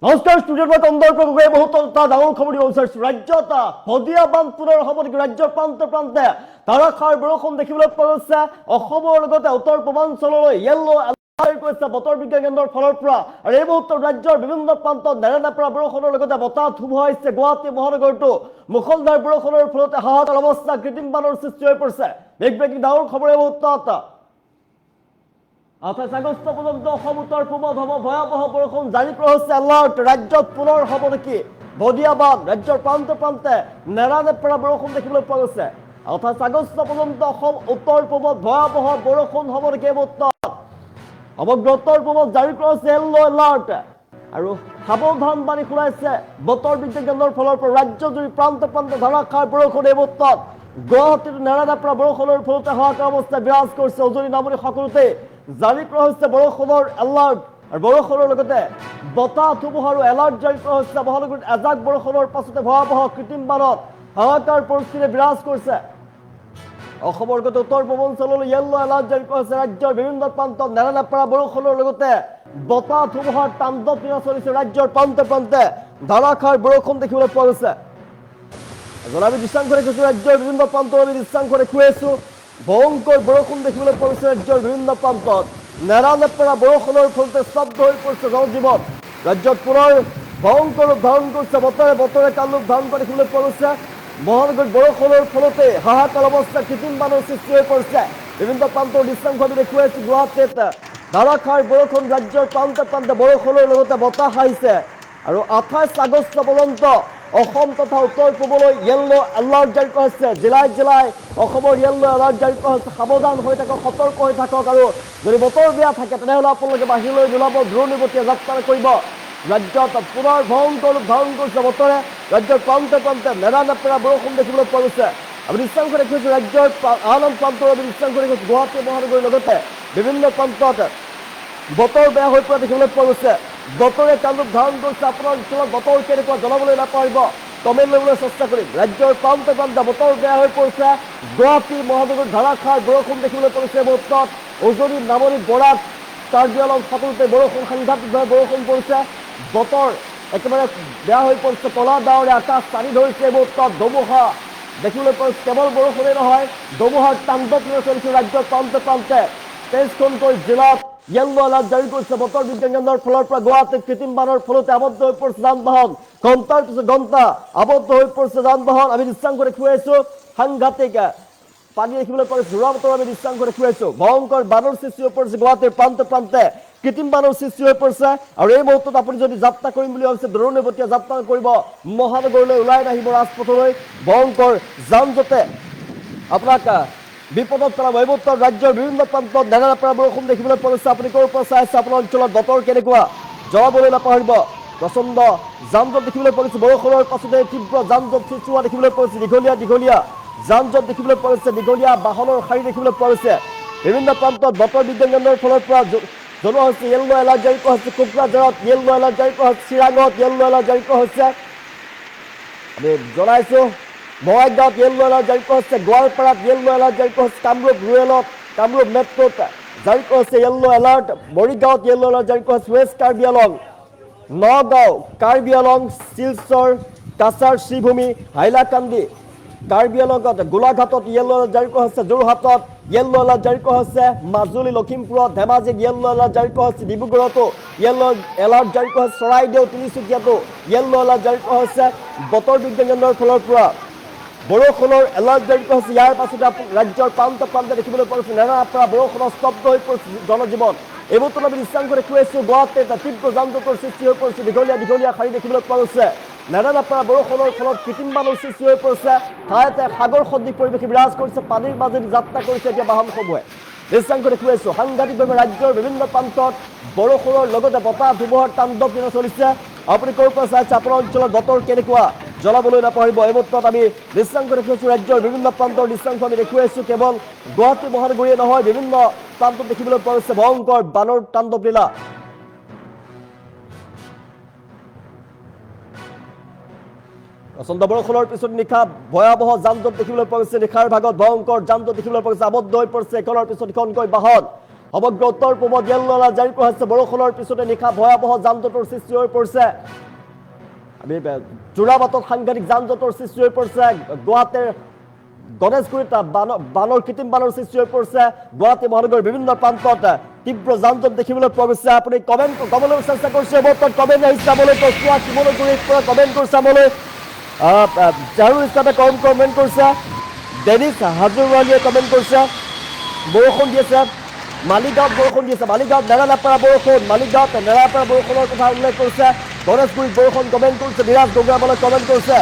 নমস্কাৰ ষ্টুডিঅ'ত মই কন্দৰ প্ৰভুৱে বহুত ডাঙৰ খবৰ দিব বিচাৰিছোঁ। ৰাজ্যত শদিয়া বান্ধ পুনৰ হ'ব নেকি? ৰাজ্যৰ প্ৰান্তে প্ৰান্তে ধাৰাসাৰ বৰষুণ দেখিবলৈ পোৱা গৈছে। অসমৰ লগতে উত্তৰ পূৰ্বাঞ্চললৈ য়েল্লো এলাৰ্ট কৰিছে বতৰ বিজ্ঞান কেন্দ্ৰৰ ফালৰ পৰা। আৰু এই মুহূৰ্তত ৰাজ্যৰ বিভিন্ন প্ৰান্তত নেৰানেপেৰা বৰষুণৰ লগতে বতাহ ধুমুহা আহিছে। গুৱাহাটী মহানগৰতো মুখলধাৰ বৰষুণৰ ফলতে হাহাকাৰ অৱস্থা, কৃত্ৰিম বানৰ সৃষ্টি হৈ পৰিছে। বিগ ব্ৰেকিং ডাঙৰ খবৰ এই মুহূৰ্তত। 28 আগষ্ট পৰ্যন্ত অসম উত্তৰ পূবত হ'ব ভয়াৱহ বৰষুণ, জাৰি কৰা হৈছে এলাৰ্ট। ৰাজ্যত পুনৰ হ'ব নেকি শদিয়া বান্ধ? ৰাজ্যৰ প্ৰান্তে প্ৰান্তে নেৰানেপেৰা বৰষুণ দেখিবলৈ পোৱা গৈছে। 28 আগষ্ট পৰ্যন্ত অসম উত্তৰ পূবত ভয়াৱহ বৰষুণ হ'ব নেকি এই মুহূৰ্তত? সমগ্ৰ উত্তৰ পূবত জাৰি কৰা হৈছে য়েল্লো এলাৰ্ট আৰু সাৱধান বাণী শুনাইছে বতৰ বিজ্ঞান কেন্দ্ৰৰ ফালৰ পৰা। ৰাজ্যজুৰি প্ৰান্তে প্ৰান্তে ধাৰাসাৰ বৰষুণ এই মুহূৰ্তত। গুৱাহাটীত নেৰানেপেৰা বৰষুণৰ ফলতে হাহাকাৰ অৱস্থা বিৰাজ কৰিছে। উজনি নামনি সকলোতে জাৰি কৰা হৈছে বৰষুণৰ এলাৰ্ট আৰু বৰষুণৰ লগতে বতাহ ধুমুহাৰো এলাৰ্ট জাৰি কৰা হৈছে। মহানগৰীত এজাক বৰষুণৰ পাছতে ভয়াৱহ কৃত্ৰিম বানত হাহাকাৰ পৰিস্থিতি বিৰাজ কৰিছে। অসমৰ লগতে উত্তৰ পূৰ্বাঞ্চললৈ য়েল্লো এলাৰ্ট জাৰি কৰা হৈছে। ৰাজ্যৰ বিভিন্ন প্ৰান্তত নেৰানেপেৰা বৰষুণৰ লগতে বতাহ ধুমুহাৰ তাণ্ডৱ লীলা চলিছে। ৰাজ্যৰ প্ৰান্তে প্ৰান্তে ধাৰাসাৰ বৰষুণ দেখিবলৈ পোৱা গৈছে। আমি দৃশ্যাংশ দেখিছোঁ ৰাজ্যৰ বিভিন্ন প্ৰান্তত। আমি দৃশ্যাংশ দেখুৱাই আছোঁ ভয়ংকৰ বৰষুণ দেখিবলৈ পোৱা গৈছে ৰাজ্যৰ বিভিন্ন প্ৰান্তত। নেৰানেপেৰা বৰষুণৰ ফলতে স্তব্ধ হৈ পৰিছে জনজীৱন। ৰাজ্যত পুনৰ ভয়ংকৰ ৰূপ ধাৰণ কৰিছে। বতৰে বতৰে কাল ৰূপ ধাৰণ কৰা দেখিবলৈ পোৱা গৈছে। মহানগৰীত বৰষুণৰ ফলতে হাহাকাৰ অৱস্থা, কৃত্ৰিম বানৰ সৃষ্টি হৈ পৰিছে। বিভিন্ন প্ৰান্তৰ দৃশ্যাংশ আমি দেখুৱাই আছোঁ। গুৱাহাটীত ধাৰাসাৰ বৰষুণ, ৰাজ্যৰ প্ৰান্তে প্ৰান্তে বৰষুণৰ লগতে বতাহ আহিছে। আৰু 28 আগষ্ট পৰ্যন্ত অসম তথা উত্তৰ পূবলৈ য়েল্লো এলাৰ্ট জাৰি কৰা হৈছে। জিলাই জিলাই অসমৰ য়েল্লো এলাৰ্ট জাৰি কৰা হৈছে। সাৱধান হৈ থাকক, সতৰ্ক হৈ থাকক। আৰু যদি বতৰ বেয়া থাকে তেনেহ'লে আপোনালোকে বাহিৰলৈ নোলাব, দূৰণিবতীয়া যাত্ৰা কৰিব। ৰাজ্যত পুনৰ ভয়ংকৰ ৰূপ ধাৰণ কৰিছে বতৰে। ৰাজ্যৰ প্ৰান্তে প্ৰান্তে নেৰানেপেৰা বৰষুণ দেখিবলৈ পোৱা গৈছে। আমি দৃশ্যাংশ দেখিছোঁ ৰাজ্যৰ আন আন প্ৰান্তৰ আমি দৃশ্যাংশ দেখিছোঁ। গুৱাহাটী মহানগৰীৰ লগতে বিভিন্ন প্ৰান্তত বতৰ বেয়া হৈ পৰা দেখিবলৈ পোৱা গৈছে। বতৰে কালৰূপ ধাৰণ কৰিছে। আপোনাৰ অঞ্চলত বতৰ কেনেকুৱা জনাবলৈ নাপাৰিব, কমেণ্ট ল'বলৈ চেষ্টা কৰিম। ৰাজ্যৰ প্ৰান্তে প্ৰান্তে বতৰ বেয়া হৈ পৰিছে। গুৱাহাটী মহানগৰীত ধাৰাসাৰ বৰষুণ দেখিবলৈ পোৱা গৈছে। মুহূৰ্তত উজনি নামনি বৰাক কাৰ্বি আংলং সকলোতে বৰষুণ, সাংঘাতিকভাৱে বৰষুণ পৰিছে। বতৰ একেবাৰে বেয়া হৈ পৰিছে। কলা ডাৱৰে আকাশ টানি ধৰিছে। মুহূৰ্তত ধুমুহা দেখিবলৈ পোৱা গৈছে। কেৱল বৰষুণেই নহয়, ধুমুহাৰ তাণ্ডৱ লীলা চলিছে ৰাজ্যৰ প্ৰান্তে প্ৰান্তে। 23খনকৈ জিলাত য়েল্লো এলাৰ্ট জাৰি কৰিছে বতৰ বিজ্ঞান কেন্দ্ৰৰ ফালৰ পৰা। গুৱাহাটীত কৃত্ৰিম বানৰ ফলতে আবদ্ধ হৈ পৰিছে যান বাহন। ঘণ্টাৰ পিছত ঘণ্টা আবদ্ধ হৈ পৰিছে যান বাহন। আমি দৃশ্যাংশ দেখুৱাই আছোঁ। সাংঘাতিক পানী দেখিবলৈ পোৱা গৈছে। যোৰা বতৰ আমি দৃশ্যাংশ দেখুৱাই আছোঁ। ভয়ংকৰ বানৰ সৃষ্টি হৈ পৰিছে গুৱাহাটীৰ প্ৰান্তে প্ৰান্তে। কৃত্ৰিম বানৰ সৃষ্টি হৈ পৰিছে। আৰু এই মুহূৰ্তত আপুনি যদি যাত্ৰা কৰিম বুলি ভাবিছে, দূৰণিবতীয়া যাত্ৰা কৰিব, মহানগৰলৈ ওলাই নাহিব ৰাজপথলৈ। ভয়ংকৰ যান জঁটে আপোনাক বিপদত পেলাব। এই মুহূৰ্তত ৰাজ্যৰ বিভিন্ন প্ৰান্তত নেৰানেপেৰা বৰষুণ দেখিবলৈ পোৱা গৈছে। আপুনি ক'ৰ পৰা চাই আছে, আপোনাৰ অঞ্চলত বতৰ কেনেকুৱা জনাবলৈ নাপাহৰিব। প্ৰচণ্ড যান জঁট দেখিবলৈ পোৱা গৈছে। বৰষুণৰ পাছতে তীব্ৰ যান জঁট সৃষ্টি হোৱা দেখিবলৈ পোৱা গৈছে। দীঘলীয়া দীঘলীয়া যান জঁট দেখিবলৈ পোৱা গৈছে। দীঘলীয়া বাহনৰ শাৰী দেখিবলৈ পোৱা গৈছে। বিভিন্ন প্ৰান্তত বতৰ বিজ্ঞান কেন্দ্ৰৰ ফালৰ পৰা জনোৱা হৈছে য়েল্লো এলাৰ্ট জাৰি কৰা হৈছে। কোকৰাঝাৰত য়েল্লো এলাৰ্ট জাৰি কৰা হৈছে। চিৰাঙত য়েল্লো এলাৰ্ট জাৰি কৰা হৈছে। আমি জনাইছোঁ বঙাইগাঁৱত য়েল্লো এলাৰ্ট জাৰি কৰা হৈছে। গোৱালপাৰাত য়েল্লো এলাৰ্ট জাৰি কৰা হৈছে। কামৰূপ ৰুৰেলত, কামৰূপ মেট্ৰ'ত জাৰি কৰা হৈছে য়েল্লো এলাৰ্ট। মৰিগাঁৱত য়েল্লো এলাৰ্ট জাৰি কৰা হৈছে। ৱেষ্ট কাৰ্বি আংলং, নগাঁও, কাৰ্বি আংলং, শিলচৰ, কাছাৰ, শ্ৰীভূমি, হাইলাকান্দি, কাৰ্বি আংলঙত, গোলাঘাটত য়েল্লো এলাৰ্ট জাৰি কৰা হৈছে। যোৰহাটত য়েল্লো এলাৰ্ট জাৰি কৰা হৈছে। মাজুলী, লখিমপুৰত, ধেমাজিত য়েল্লো এলাৰ্ট জাৰি কৰা হৈছে। ডিব্ৰুগড়তো য়েল্লো এলাৰ্ট জাৰি কৰা হৈছে। চৰাইদেউ, তিনিচুকীয়াতো য়েল্লো এলাৰ্ট জাৰি কৰা হৈছে বতৰ বিজ্ঞান কেন্দ্ৰৰ ফালৰ পৰা। বৰষুণৰ এলাৰ্ট জাৰি কৰা হৈছে। ইয়াৰ পাছতে ৰাজ্যৰ প্ৰান্তে প্ৰান্তে দেখিবলৈ পোৱা গৈছে নেৰানেপেৰা বৰষুণৰ স্তব্ধ হৈ পৰিছে জনজীৱন। এই মুহূৰ্তত আমি দৃশ্যাংশ দেখুৱাই আছোঁ। গুৱাহাটীত তীব্ৰ যান জঁটৰ সৃষ্টি হৈ পৰিছে। দীঘলীয়া দীঘলীয়া শাৰী দেখিবলৈ পোৱা গৈছে। নেৰানেপেৰা বৰষুণৰ ফলত কৃত্ৰিম বানৰ সৃষ্টি হৈ পৰিছে। ঠাইতে সাগৰ সদৃশ পৰিৱেশ বিৰাজ কৰিছে। পানীৰ মাজেদি যাত্ৰা কৰিছে এতিয়া বাহনসমূহে। দৃশ্যাংশ দেখুৱাই আছোঁ। সাংঘাতিকভাৱে ৰাজ্যৰ বিভিন্ন প্ৰান্তত বৰষুণৰ লগতে বতাহ ধুমুহাৰ তাণ্ডৱ লীলা চলিছে। আপুনি ক'ৰ পৰা চাইছে, আপোনাৰ অঞ্চলত বতৰ কেনেকুৱা জনাবলৈ নাপাহৰিব। এই মুহূৰ্তত আমি দৃশ্যাংশ দেখুৱাইছোঁ ৰাজ্যৰ বিভিন্ন প্ৰান্তৰ দৃশ্যাংশ আমি দেখুৱাইছোঁ। কেৱল গুৱাহাটী মহানগৰীয়ে নহয়, বিভিন্ন প্ৰান্তত দেখিবলৈ পোৱা গৈছে ভয়ংকৰ বানৰ তাণ্ডৱ লীলা। প্ৰচণ্ড বৰষুণৰ পিছত নিশা ভয়াৱহ যান জঁট দেখিবলৈ পোৱা গৈছে। নিশাৰ ভাগত ভয়ংকৰ যান জঁট দেখিবলৈ পোৱা গৈছে। আবদ্ধ হৈ পৰিছে এখনৰ পিছত ইখনকৈ বাহন। সমগ্ৰ উত্তৰ পূবত য়েল্লো এলাৰ্ট জাৰি কৰা হৈছে বৰষুণৰ পিছতে নিশা ভয়াৱহ যান জঁটৰ সৃষ্টি হৈ পৰিছে আমি যোৰাবাটত সাংঘাতিক যান জঁটৰ সৃষ্টি হৈ পৰিছে গুৱাহাটীৰ গণেশগুৰিত বানৰ কৃত্ৰিম বানৰ সৃষ্টি হৈ পৰিছে গুৱাহাটী মহানগৰীৰ বিভিন্ন প্ৰান্তত তীব্ৰ যান জঁট দেখিবলৈ পোৱা গৈছে আপুনি কমেণ্ট ক'বলৈ চেষ্টা কৰিছে বৰ্তমান কমেণ্ট আহিছে চাবলৈ কচুৱা শিমলুগুৰিৰ পৰা কমেণ্ট কৰি চাবলৈ জাৰুল ইছলামে কমেণ্ট কৰিছে ডেনিছ হাজৰিকাই কমেণ্ট কৰিছে বৰষুণ দি আছে মালিগাঁৱত বৰষুণ দি আছে মালিগাঁৱত নেৰানেপেৰা বৰষুণ মালিগাঁৱত নেৰানেপেৰা বৰষুণৰ কথা উল্লেখ কৰিছে গণেশগুৰিত বৰষুণ কমেণ্ট কৰিছে বিৰাজ গগৈয়ামলৈ কমেণ্ট কৰিছে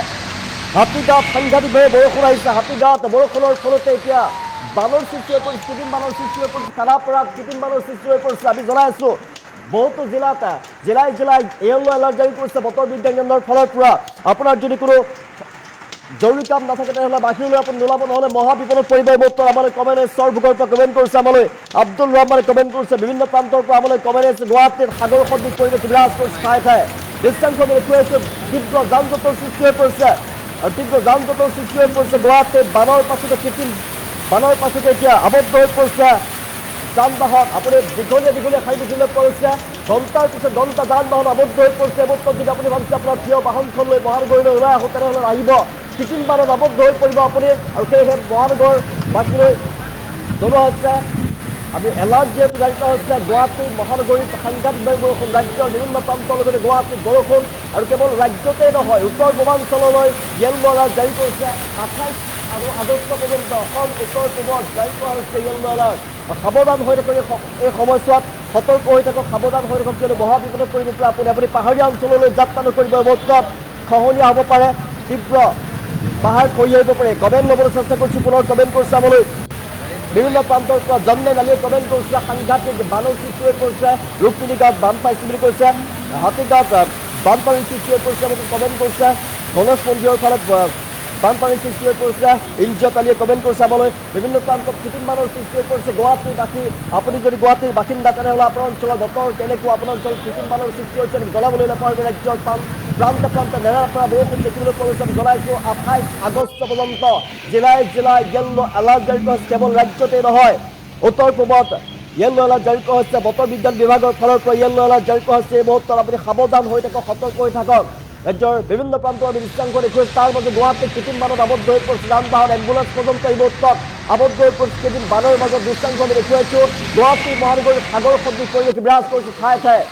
হাতীগাঁৱত সাংঘাতিকভাৱে বৰষুণ আহিছে হাতীগাঁৱত বৰষুণৰ ফলতে এতিয়া বানৰ সৃষ্টি হৈ পৰিছে কৃত্ৰিম বানৰ সৃষ্টি হৈ পৰিছে খানাপাৰাত কৃত্ৰিম বানৰ সৃষ্টি হৈ পৰিছে আমি জনাই আছো বহুতো জিলাত জিলাই য়েল্লো এলাৰ্ট জাৰি কৰিছে বতৰ বিজ্ঞান কেন্দ্ৰৰ ফালৰ পৰা আপোনাৰ যদি কোনো জৰুৰী কাম নাথাকে তেনেহ'লে বাহিৰলৈ আপুনি নোলাব নহ'লে মহাবিপদত পৰিব বৰ্তমান আমালৈ কমেণ্ট চৰভোগৰ পৰা কমেণ্ট কৰিছে আমালৈ আব্দুল ৰহমানে কমেণ্ট কৰিছে বিভিন্ন প্ৰান্তৰ পৰা আমালৈ কমেণ্ট আহিছে গুৱাহাটীৰ সাগৰ সদৃশ পৰিৱেশ বিৰাজ কৰিছে ঠায়ে ঠায়ে দৃশ্যাংশত দেখুৱাইছে তীব্ৰ যান জঁটৰ সৃষ্টি হৈ পৰিছে আৰু তীব্ৰ যান জঁটৰ সৃষ্টি হৈ পৰিছে গুৱাহাটীত বানৰ পাছতে কৃত্ৰিম বানৰ পাছতে এতিয়া আবদ্ধ হৈ পৰিছে যান বাহন আপুনি দীঘলীয়া শাৰী দেখিবলৈ পৰিছে ঘণ্টাৰ পিছত ঘণ্টা যান বাহন আবদ্ধ হৈ পৰিছে বৰ্তমান যদি আপুনি ভাবিছে আপোনাৰ প্ৰিয় বাহনখন লৈ মহানগৰীলৈ ওলাই আহোঁ তেনেহ'লে আহিব কৃত্ৰিম বানত আবদ্ধ হৈ পৰিব আপুনি আৰু সেয়েহে মহানগৰবাসীলৈ জনোৱা হৈছে আমি এলাৰ্ট যিহেতু জাৰি কৰা হৈছে গুৱাহাটী মহানগৰীত সাংঘাতিকভাৱে বৰষুণ ৰাজ্যৰ বিভিন্ন প্ৰান্তৰ লগতে গুৱাহাটীত বৰষুণ আৰু কেৱল ৰাজ্যতেই নহয় উত্তৰ পূৰ্বাঞ্চললৈ য়েল্লো এলাৰ্ট জাৰি কৰিছে 28 আৰু আগষ্ট পৰ্যন্ত অসম উত্তৰ পূবত জাৰি কৰা হৈছে য়েল্লো এলাৰ্ট সাৱধান হৈ থাকক এই সময়ছোৱাত সতৰ্ক হৈ থাকক সাৱধান হৈ থাকক কিয়নো মহাবিপদত পৰিব পাৰে আপুনি পাহাৰীয়া অঞ্চললৈ যাত্ৰা নকৰিব বৰ্তমান খহনীয়া হ'ব পাৰে তীব্ৰ পাহাৰ খহি আহিব পাৰে কমেণ্ট ল'বলৈ চেষ্টা কৰিছোঁ পুনৰ কমেণ্ট কৰিছে আমালৈ বিভিন্ন প্ৰান্তৰ পৰা জন্মে নালিয়ে কমেণ্ট কৰিছে সাংঘাতিক বানৰ সৃষ্টি হৈ পৰিছে ৰুক্মিণী গাঁৱত বান পাইছে বুলি কৈছে হাতীগাঁৱত বানপানীৰ সৃষ্টি হৈ পৰিছে বুলি কমেণ্ট কৰিছে গণেশ মন্দিৰৰ ফালে বানপানীৰ সৃষ্টি হৈ পৰিছে ইন্দ্ৰিয়ত আলিয়ে কমেণ্ট কৰিছে আমালৈ বিভিন্ন প্ৰান্তত কৃত্ৰিম বানৰ সৃষ্টি হৈ পৰিছে গুৱাহাটীবাসী আপুনি যদি গুৱাহাটীৰ বাসিন্দা তেনেহ'লে আপোনাৰ অঞ্চলৰ বতৰ কেনেকুৱা আপোনাৰ অঞ্চলত কৃত্ৰিম বানৰ সৃষ্টি হৈছে জনাবলৈ নাপায় ৰাজ্যৰ প্ৰান্তে নেৰানেপেৰা বৰষুণ দেখিবলৈ পোৱা গৈছে আমি জনাইছোঁ 28 আগষ্ট পৰ্যন্ত জিলাই য়েল্লো এলাৰ্ট জাৰি কৰা হৈছে কেৱল ৰাজ্যতেই নহয় উত্তৰ পূবত য়েল্লো এলাৰ্ট জাৰি কৰা হৈছে বতৰ বিজ্ঞান বিভাগৰ ফালৰ পৰা য়েল্লো এলাৰ্ট জাৰি কৰা হৈছে এই মুহূৰ্তত আপুনি সাৱধান হৈ থাকক সতৰ্ক হৈ থাকক ৰাজ্যৰ বিভিন্ন প্ৰান্তৰ আমি দৃশ্যাংশ দেখুৱাইছোঁ তাৰ মাজত গুৱাহাটীত কৃত্ৰিম বানত আবদ্ধ হৈ পৰিছে যান বাহন এম্বুলেন্স পৰ্যন্ত এই মুহূৰ্তত আবদ্ধ হৈ পৰিছে কেইদিন বানৰ মাজত দৃশ্যাংশ আমি দেখুৱাইছোঁ গুৱাহাটী মহানগৰীত সাগৰ সদৃশ পৰিৱেশ বিৰাজ কৰিছে ঠায়ে ঠায়ে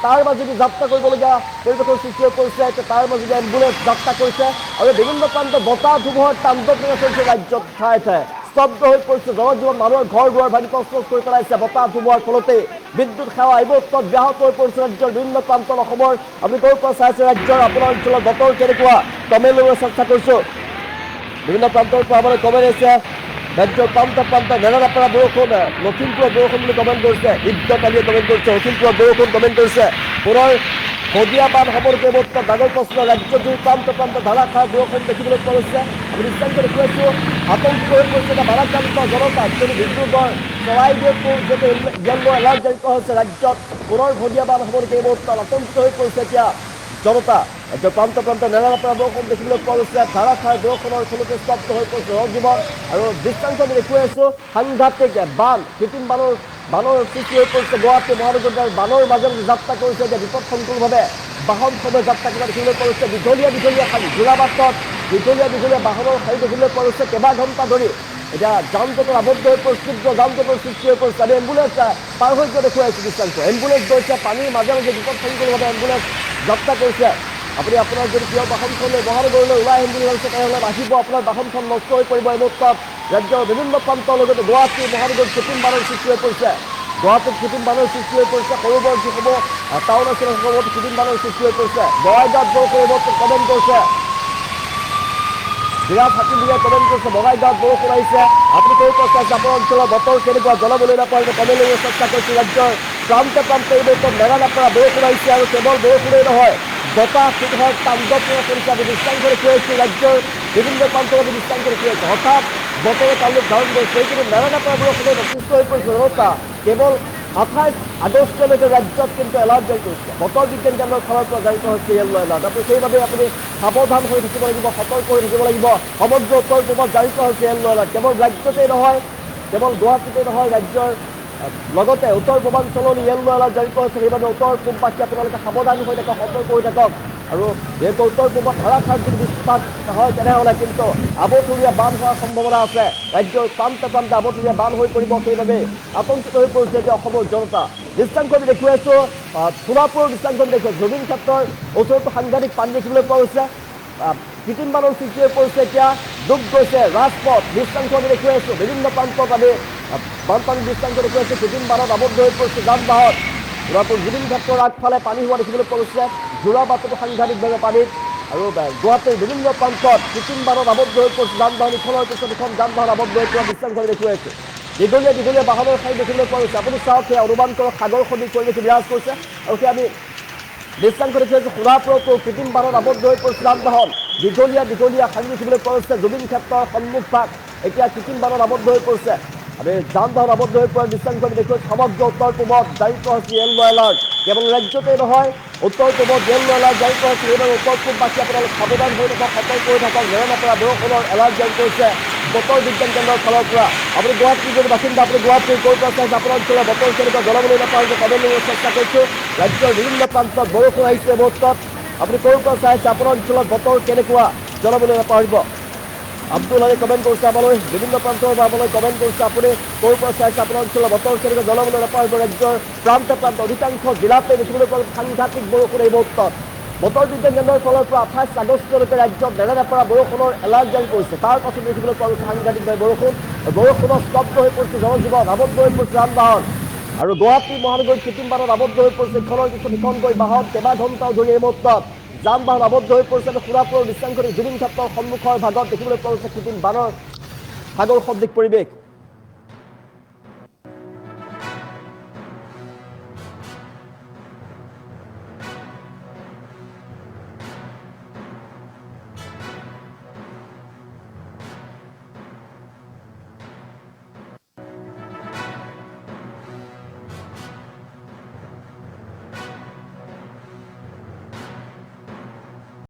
তাৰ মাজেদি যাত্ৰা কৰিবলগীয়া পৰিৱেশৰ সৃষ্টি হৈ পৰিছে এতিয়া তাৰ মাজেদি এম্বুলেন্স যাত্ৰা কৰিছে আৰু বিভিন্ন প্ৰান্তত বতাহ ধুমুহাৰ তাণ্ডৱ চলিছে ৰাজ্যত ঠায়ে ঠায়ে স্তব্ধ হৈ পৰিছে জনজীৱন মানুহৰ ঘৰ দুৱাৰ ভাঙি তছনছ কৰি পেলাইছে বতাহ ধুমুহাৰ ফলতে বিদ্যুৎ সেৱা এই মুহূৰ্তত ব্যাহত হৈ পৰিছে ৰাজ্যৰ বিভিন্ন প্ৰান্তৰ অসমৰ আপুনি ক'ৰ পৰা চাইছে ৰাজ্যৰ আপোনাৰ অঞ্চলৰ বতৰ কেনেকুৱা কমেণ্ট ল'বলৈ চেষ্টা কৰিছোঁ বিভিন্ন প্ৰান্তৰ পৰা আমালৈ কমেণ্ট আহিছে ৰাজ্যৰ প্ৰান্তে নেৰানেপেৰা বৰষুণ লখিমপুৰৰ বৰষুণ বুলি কমেণ্ট কৰিছে ইদ্যত আলিয়ে কমেণ্ট কৰিছে লখিমপুৰৰ বৰষুণ কমেণ্ট কৰিছে পুনৰ শদিয়া বান সম্পৰ্কে বৰ্তমান ডাঙৰ প্ৰশ্ন ৰাজ্যটোৰ প্ৰান্তে ধাৰাসাৰ বৰষুণ দেখিবলৈ পোৱা গৈছে আমি দৃশ্যাংশ দেখুৱাইছোঁ আতংকিত হৈ পৰিছে এটা ভাৰাক্ৰান্ত জনতা কিন্তু ডিব্ৰুগড় চৰাইদেউপুৰ যিটো য়েল্লো এলাৰ্ট জাৰি কৰা হৈছে ৰাজ্যত পুনৰ শদিয়া বান সম্পৰ্কে বৰ্তমান আতংকিত হৈ পৰিছে এতিয়া জনতা এতিয়া প্ৰান্তে নেৰানেপেৰা বৰষুণ দেখিবলৈ পোৱা গৈছে ধাৰাসাৰ বৰষুণৰ ফলতে স্তব্ধ হৈ পৰিছে জনজীৱন আৰু দৃশ্যাংশ আমি দেখুৱাই আছোঁ সাংঘাতিক বান কৃত্ৰিম বানৰ সৃষ্টি হৈ পৰিছে গুৱাহাটী মহানগৰীত বানৰ মাজে যাত্ৰা কৰিছে এতিয়া বিপদসংকুলভাৱে বাহনসমূহে যাত্ৰা কৰা দেখিবলৈ পোৱা গৈছে দীঘলীয়া শাৰী যোৰাবাটত দীঘলীয়া বাহনৰ শাৰী দেখিবলৈ পোৱা গৈছে কেইবা ঘণ্টা ধৰি এতিয়া যান জঁটৰ আবদ্ধ হৈ পৰিছে যান জঁটৰ সৃষ্টি হৈ পৰিছে আমি এম্বুলেন্স পাৰ হৈ যোৱা দেখুৱাইছোঁ দৃশ্যাংশ এম্বুলেন্স গৈছে পানীৰ মাজে বিপদসংকুলভাৱে এম্বুলেন্স যাত্ৰা কৰিছে আপুনি আপোনাৰ যদি প্ৰিয় বাহনখনলৈ মহানগৰলৈ ওলাই আহিম বুলি ভাবিছে তেনেহ'লে আহিব আপোনাৰ বাহনখন নষ্ট হৈ পৰিব এই মুহূৰ্তত ৰাজ্যৰ বিভিন্ন প্ৰান্তৰ লগতে গুৱাহাটী মহানগৰীত কৃত্ৰিম বানৰ সৃষ্টি হৈ পৰিছে গুৱাহাটীত কৃত্ৰিম বানৰ সৃষ্টি হৈ পৰিছে সৰুবৰ যিসমূহ টাউন আছে সেইসমূহত কৃত্ৰিম বানৰ সৃষ্টি হৈ পৰিছে বঙাইগাঁৱত বৰষুণ কমেণ্ট কৰিছে বিৰাট হাতীবিঘাই কমেণ্ট কৰিছে বঙাইগাঁৱত বৰষুণ আহিছে আপুনি ক'ৰ পৰা চাইছে আপোনাৰ অঞ্চলৰ বতৰ কেনেকুৱা জনাবলৈ নাপায় কমেণ্ট ল'বলৈ চেষ্টা কৰিছোঁ ৰাজ্যৰ প্ৰান্তে এই মুহূৰ্তত নেৰানেপেৰা বৰষুণ আহিছে আৰু কেৱল বৰষুণেই নহয় বতাহ ধুমুহাৰ তাণ্ডৱ কৰিছে আমি দৃশ্যাংশ দেখুৱাইছোঁ ৰাজ্যৰ বিভিন্ন প্ৰান্তৰ আমি দৃশ্যাংশ দেখুৱাইছোঁ হঠাৎ বতৰে তাণ্ডৱ ধাৰণ কৰিছে কিন্তু নেৰানেপেৰা বৰষুণে যথেষ্ট হৈ পৰিছে জনতা কেৱল 28 আগষ্টলৈকে ৰাজ্যত কিন্তু এলাৰ্ট জাৰি কৰিছে বতৰ বিজ্ঞান কেন্দ্ৰৰ ফালৰ পৰা জাৰি কৰা হৈছে য়েল্লো এলাৰ্ট আপুনি সেইবাবে আপুনি সাৱধান হৈ থাকিব লাগিব সতৰ্ক হৈ থাকিব লাগিব সমগ্ৰ উত্তৰ পূবত জাৰি কৰা হৈছে য়েল্লো এলাৰ্ট কেৱল ৰাজ্যতেই নহয় কেৱল গুৱাহাটীতেই নহয় ৰাজ্যৰ লগতে উত্তৰ পূৰ্বাঞ্চলৰ য়েল্লো এলাৰ্ট জাৰি কৰা হৈছে সেইবাবে উত্তৰ পূববাসী আপোনালোকে সাৱধান হৈ থাকক সতৰ্ক হৈ থাকক আৰু যিহেতু উত্তৰ পূবত ধাৰাসাৰ যদি বৃষ্টিপাত হয় তেনেহ'লে কিন্তু আবতৰীয়া বান হোৱাৰ সম্ভাৱনা আছে ৰাজ্যৰ প্ৰান্তে প্ৰান্তে আবতৰীয়া বান হৈ পৰিব সেইবাবে আতংকিত হৈ পৰিছে এতিয়া অসমৰ জনতা দৃশ্যাংশ আমি দেখুৱাইছোঁ সোণাপুৰৰ দৃশ্যাংশ আমি দেখুৱাইছোঁ জুবিন ক্ষেত্ৰৰ ওচৰতো সাংঘাতিক পানী দেখিবলৈ পোৱা গৈছে কৃত্ৰিম বানৰ সৃষ্টি হৈ পৰিছে এতিয়া ডুব গৈছে ৰাজপথ দৃশ্যাংশ আমি দেখুৱাইছোঁ বিভিন্ন প্ৰান্তত আমি বানপানীৰ দৃশ্যাংশ দেখুৱাইছোঁ কৃত্ৰিম বানত আবদ্ধ হৈ পৰিছে যান বাহন সোণাপুৰ জুবিন ক্ষেত্ৰৰ আগফালে পানী হোৱা দেখিবলৈ পোৱা গৈছে যোৰাবাটতো সাংঘাতিকভাৱে পানীত আৰু গুৱাহাটীৰ বিভিন্ন প্ৰান্তত কৃত্ৰিম বানত আবদ্ধ হৈ পৰিছে যান বাহন ইখনৰ পিছত এখন যান বাহন আবদ্ধ হৈ পৰা দৃশ্যাংশ আমি দেখুৱাইছোঁ দীঘলীয়া দীঘলীয়া বাহনৰ ঠাই দেখিবলৈ পোৱা গৈছে আপুনি চাওক সেই অনুমান কৰক সাগৰ সদৃশ পৰিৱেশ বিৰাজ কৰিছে আৰু সেই আমি দৃশ্যাংশ দেখুৱাইছোঁ সোণাপুৰতো কৃত্ৰিম বানত আবদ্ধ হৈ পৰিছে যান বাহন দীঘলীয়া দীঘলীয়া সাৰি দেখিবলৈ পোৱা গৈছে জুবিন ক্ষেত্ৰৰ সন্মুখভাগ এতিয়া কৃত্ৰিম বানত আবদ্ধ হৈ পৰিছে আমি যান বাহন আবদ্ধ হৈ পৰা দৃশ্যাংশ আমি দেখুৱাইছোঁ সমগ্ৰ উত্তৰ পূবত জাৰি কৰা হৈছে য়েল্লো এলাৰ্ট কেৱল ৰাজ্যতেই নহয় উত্তৰ পূবত য়েল্লো এলাৰ্ট জাৰি কৰা হৈছে সেইবাবে উত্তৰ পূববাসী আপোনালোক সাৱধান হৈ থাকক সতৰ্ক হৈ থাকক নেৰানেপেৰা বৰষুণৰ এলাৰ্ট জাৰি কৰিছে বতৰ বিজ্ঞান কেন্দ্ৰৰ ফালৰ পৰা আপুনি গুৱাহাটীৰ যদি বাসিন্দা আপুনি গুৱাহাটীৰ ক'ৰ পৰা চাইছে আপোনাৰ অঞ্চলৰ বতৰ কেনেকুৱা জনাবলৈ নাপাওঁ যে কমেণ্ট চেষ্টা কৰিছোঁ ৰাজ্যৰ বিভিন্ন প্ৰান্তত বৰষুণ আহিছে এই মুহূৰ্তত আপুনি ক'ৰ পৰা চাইছে আপোনাৰ অঞ্চলত বতৰ কেনেকুৱা জনাবলৈ নাপাহৰিব আব্দুল আলী কমেণ্ট কৰিছে আমালৈ বিভিন্ন প্ৰান্তৰ পৰা আমালৈ কমেণ্ট কৰিছে আপুনি ক'ৰ পৰা চাইছে আপোনাৰ অঞ্চলৰ বতৰ কেনেকুৱা জনাবলৈ নাপাহৰিব ৰাজ্যৰ প্ৰান্তে প্ৰান্ত অধিকাংশ জিলাতে দেখিবলৈ পোৱা সাংঘাতিক বৰষুণ এই মুহূৰ্তত বতৰ বিজ্ঞান কেন্দ্ৰৰ ফালৰ পৰা 28 আগষ্টলৈকে ৰাজ্যত নেৰানেপেৰা বৰষুণৰ এলাৰ্ট জাৰি কৰিছে তাৰ পাছত দেখিবলৈ পোৱা গৈছে সাংঘাতিকভাৱে বৰষুণত স্তব্ধ হৈ পৰিছে জনজীৱন আবদ্ধ হৈ পৰিছে যান বাহন আৰু গুৱাহাটী মহানগৰীত কৃত্ৰিম বানত আবদ্ধ হৈ পৰিছে ইখনৰ পিছত সিখনকৈ বাহন কেইবা ঘণ্টাও ধৰি এই মুহূৰ্তত যান বাহন আবদ্ধ হৈ পৰিছে সোণাপুৰৰ দৃশ্যাংশ জুবিন ক্ষেত্ৰৰ সন্মুখৰ ভাগত দেখিবলৈ পোৱা গৈছে কৃত্ৰিম বানৰ সাগৰ সদৃশ পৰিৱেশ